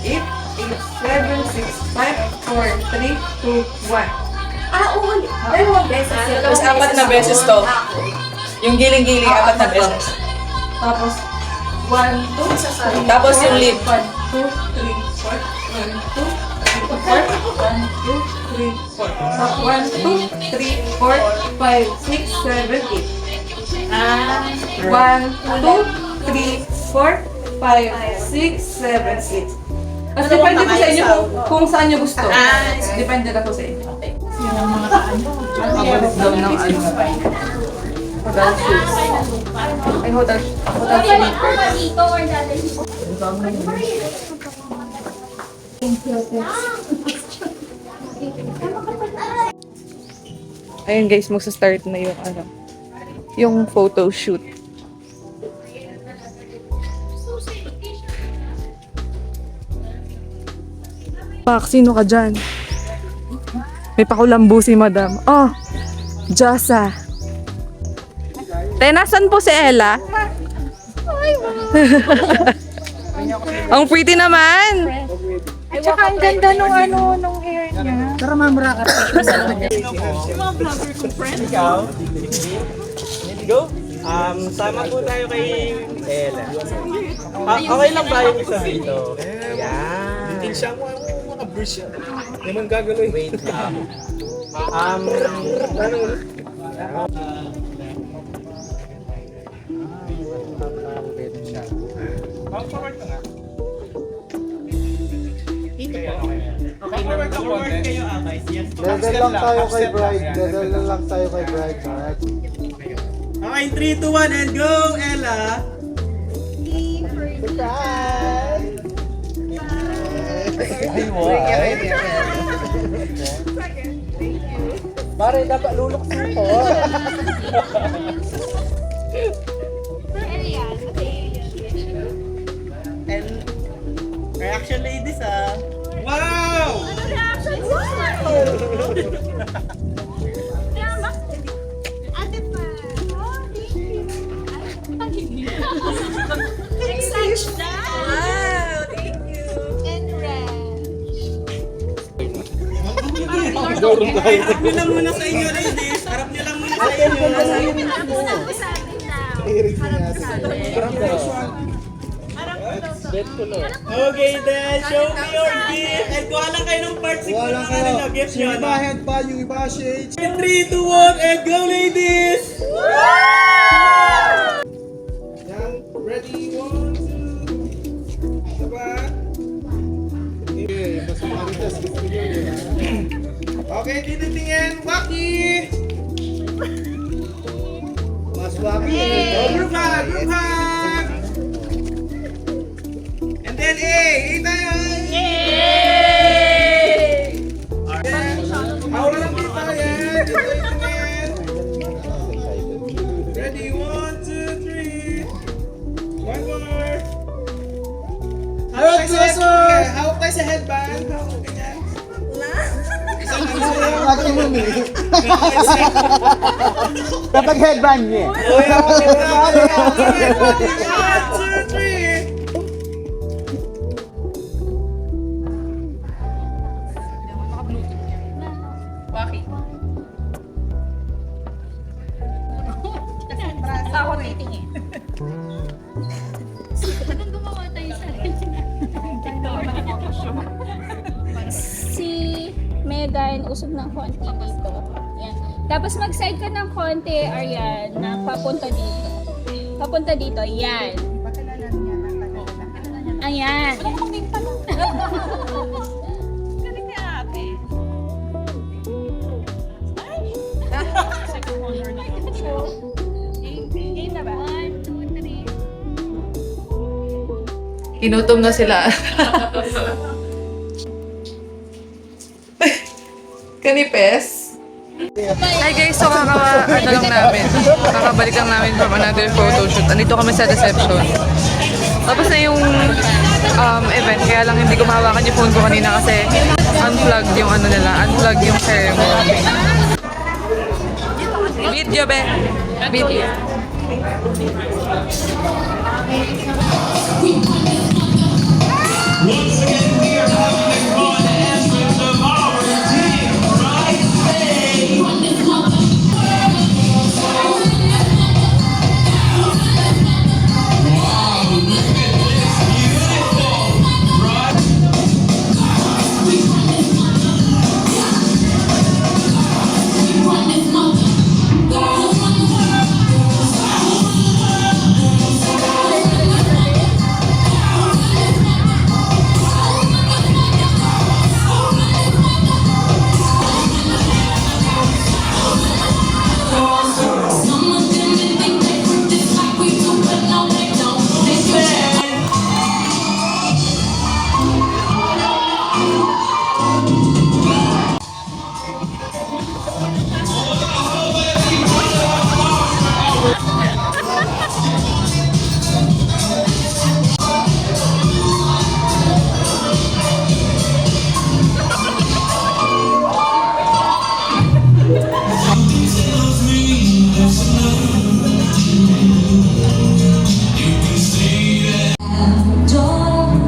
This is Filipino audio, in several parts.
8, 7, 6, 5, 4, 3, 2, 1. Oo. Dalawang beses. Tapos 4 na beses to. Yung giling-giling, 4 na beses. Tapos, 1, 2, 3, Tapos yung lip. 1, 2, 3, 4, 1, 2, 3, 4, 1, 2, 3, 4. Tapos 1, 2, 3, 4, 5, 6, 7, 8. 1, 2, 3, 4, 5, 6, 7, 8. Tapos depende po sa inyo kung saan nyo gusto. Depende na po sa inyo. Pabalik daw ng ano. Hotel shoes. Ay, hotel sneakers. Dito or dadalhin ko. Ayun guys, magsa-start na yung ano, yung photo shoot. Pak, sino ka dyan? May pakulambu si madam. Oh, Jasa. Nasan po si Ella? Ang pretty naman! At saka ang ganda nung ano, nung hair niya. Ikaw? Let's go. Sama po tayo kay Ella. Okay lang ba yung isa dito? Ayan. Hindi siya mo mga brush siya. Hindi man gagaloy. Wait lang. Dadal lang tayo kay Bride. Dadal lang tayo kay Bride. Alright. Okay, 3, 2, 1, and go, Ella! Surprise! Ay, wow. Pare, dapat luluksin ko. And reaction ladies Wow! Harap nyo lang muna sa inyo, ladies. Harap nyo lang muna sa inyo. Okay then, show me your gift. And kuha lang kayo ng part 6 Wala ng ko. ano, gift nyo. Yung iba headband, yung iba shades. 3, 2, 1, and go ladies! Yan, ready, 1, 2, diba? Okay, basta maritas. Gusto nyo yun. Okay, titingin, Waki! Mas waki. Oh, group hug, group hug! And then A tayo! Aura lang dito, yan! Titingin! Ready, 1, 2, 3! One more! Hawak tayo sa headband! Hawak ganyan! Ate mo ni. Kapag headband niya. Oh, yeah, okay, 1, 2, 3! Ako titingin. Si Megan, usog ng konti dito. Yan. Tapos mag-side ka ng konti, Arian, na papunta dito. Papunta dito, yan. Ayan. Galing ni ate. Game na ba? 1, 2, 3. Inutom na sila. Kanipes? Hi guys, so kakabalik lang namin from another photo shoot. Andito kami sa reception. Tapos na yung event, kaya lang hindi ko mahawakan yung phone ko kanina kasi unplugged yung ano nila, unplugged yung ceremony. Video be? Video. Once again, we are having a fun aspect of our team, right? Wow, look at this, beautiful, right?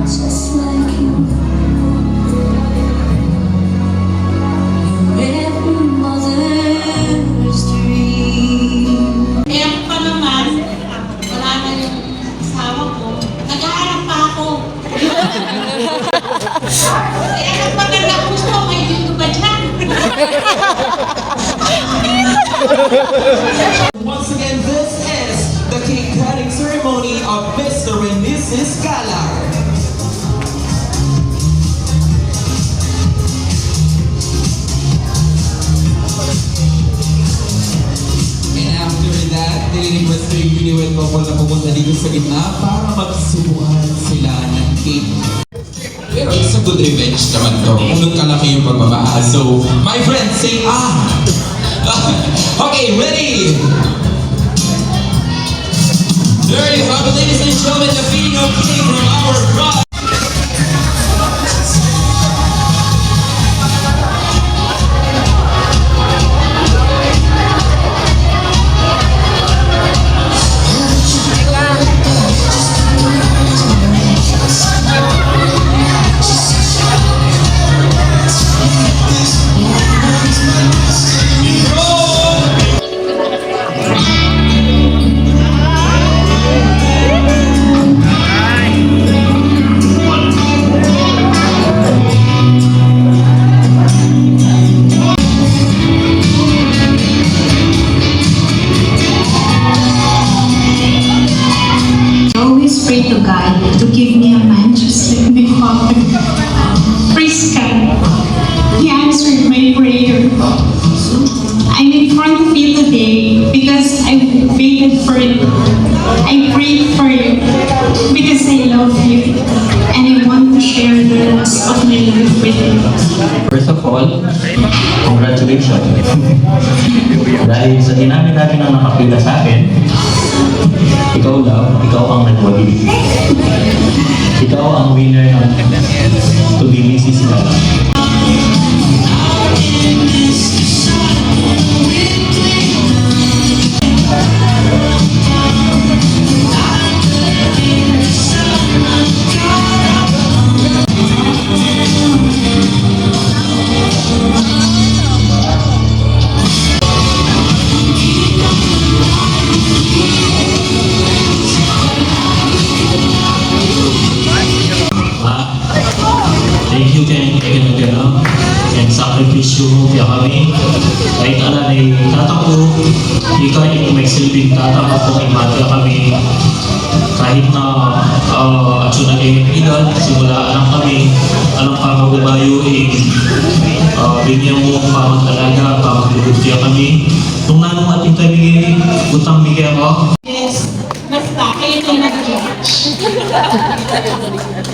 Just like you, every mother's dream. Kaya pa naman, wala na yung asawa ko. Nag-aaral pa ako. Kaya nagpaganda gusto, may dito ba dyan? Once again, this is the cake cutting ceremony of Mr. and Mrs. Galar. And after that, nilirequest ko yung Uniwet couple na pumunta dito sa gitna para magsubukan sa revenge naman to. Kung kalaki yung pagmamahal. So, my friends, say ah! Okay, ready? There you have it, ladies and gentlemen, the Filipino king from our bride. I always pray to God to give me a man just like my father. Praise God. He answered my prayer. I'm in front of you today because I waited for you. I prayed for you because I love you and I want to share the rest of my life with you. First of all, congratulations. Dahil sa dinami natin ang nakapila sa akin, ikaw ang nagwagi. Ikaw ang winner ng To Be Mrs. Gala. Thank you kay Nagano and sakripisyo mo kaya kami. Kahit alam ay tatako, ikaw ay magsilbing tatako kung imadya kami. Kahit na atso na kayo edad, simula lang kami, alam pa magbabayo binyan mo pamag-alaga, pamag-lubutya kami. Nung nanong ating kami, utang bigyan ko. Yes, basta kayo na nag-judge.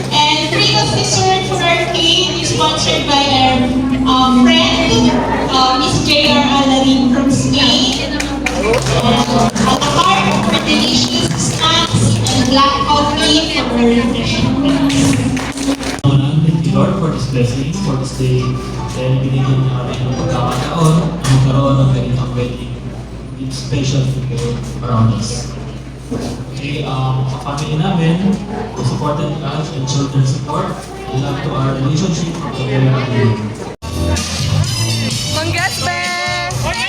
And Trios Dessert for our cake is sponsored by our friend, Miss J.R. Alarin from Spain. And a la carte for delicious snacks and black coffee for our refreshment. Thank you Lord for this blessing, for this day. Dahil binigyan niya kami ng pagkakataon na magkaroon ng ganitong wedding. It's special to you around us. Okay, family namin, who supported us and children support, and love to our relationship from the very beginning. Congrats, Ben!